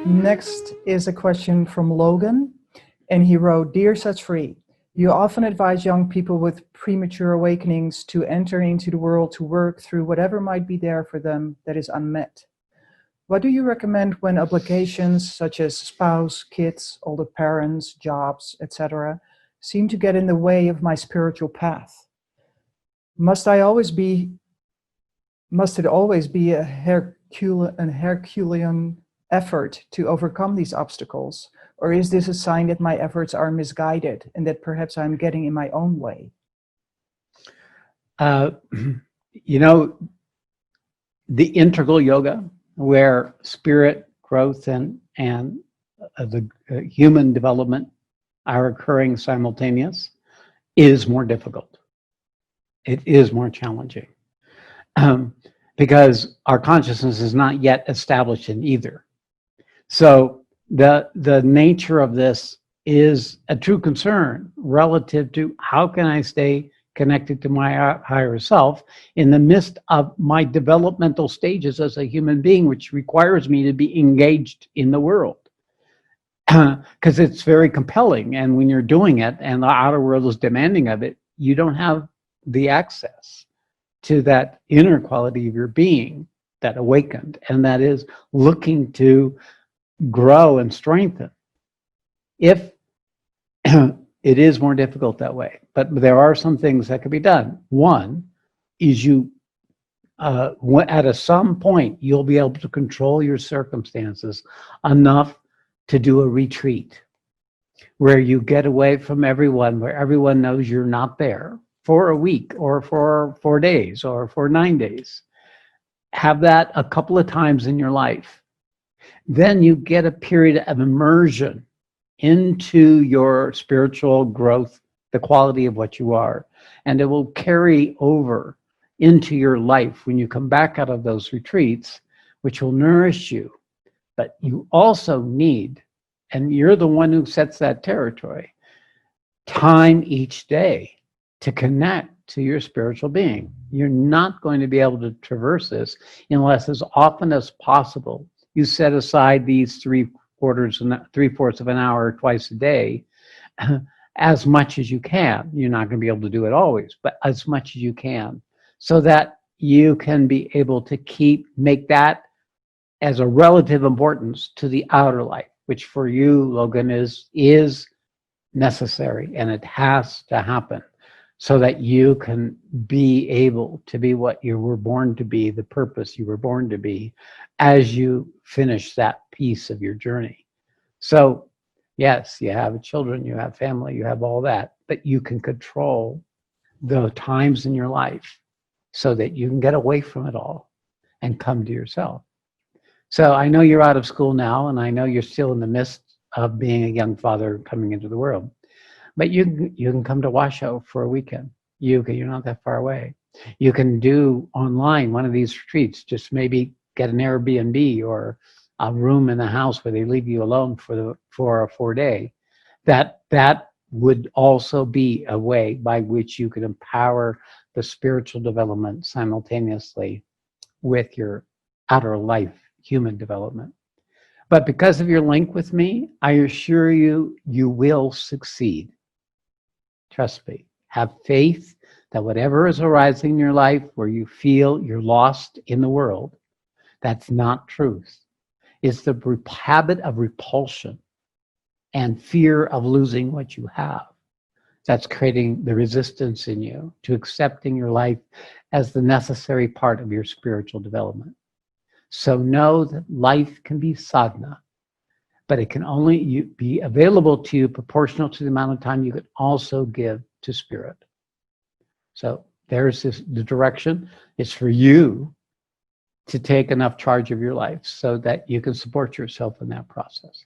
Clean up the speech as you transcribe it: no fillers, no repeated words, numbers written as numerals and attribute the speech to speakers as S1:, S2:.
S1: Next is a question from Logan, and he wrote, Dear Sat Shree, you often advise young people with premature awakenings to enter into the world to work through whatever might be there for them that is unmet. What do you recommend when obligations such as spouse, kids, older parents, jobs, etc., seem to get in the way of my spiritual path? Must it always be a Herculean effort to overcome these obstacles? Or is this a sign that my efforts are misguided and that perhaps I'm getting in my own way?
S2: The integral yoga, where spirit growth and the human development are occurring simultaneous, is more difficult. It is more challenging because our consciousness is not yet established in either. So the nature of this is a true concern relative to how can I stay connected to my higher self in the midst of my developmental stages as a human being, which requires me to be engaged in the world. Because it's very compelling, and when you're doing it and the outer world is demanding of it, you don't have the access to that inner quality of your being that awakened, and that is looking to grow and strengthen. If it is more difficult that way, but there are some things that can be done. One is at some point, you'll be able to control your circumstances enough to do a retreat where you get away from everyone, where everyone knows you're not there for a week or for 4 days or for 9 days. Have that a couple of times in your life. Then you get a period of immersion into your spiritual growth, the quality of what you are, and it will carry over into your life when you come back out of those retreats, which will nourish you. But you also need, and you're the one who sets that territory, time each day to connect to your spiritual being. You're not going to be able to traverse this unless, as often as possible, you set aside these 3/4 of an hour twice a day, as much as you can. You're not going to be able to do it always, but as much as you can, so that you can be able to make that as a relative importance to the outer life, which for you, Logan, is necessary, and it has to happen so that you can be able to be what you were born to be, the purpose you were born to be, as you finish that piece of your journey. So yes, you have children, you have family, you have all that, but you can control the times in your life so that you can get away from it all and come to yourself. So I know you're out of school now, and I know you're still in the midst of being a young father coming into the world, but you can come to Washoe for a weekend. You're not that far away. You can do online one of these retreats, just maybe get an Airbnb or a room in the house where they leave you alone for a 4-day. That would also be a way by which you could empower the spiritual development simultaneously with your outer life, human development. But because of your link with me, I assure you, you will succeed. Trust me. Have faith that whatever is arising in your life where you feel you're lost in the world, that's not truth. It's the habit of repulsion and fear of losing what you have that's creating the resistance in you to accepting your life as the necessary part of your spiritual development. So know that life can be sadhana, but it can only be available to you proportional to the amount of time you can also give to spirit. So there's the direction. It's for you to take enough charge of your life so that you can support yourself in that process.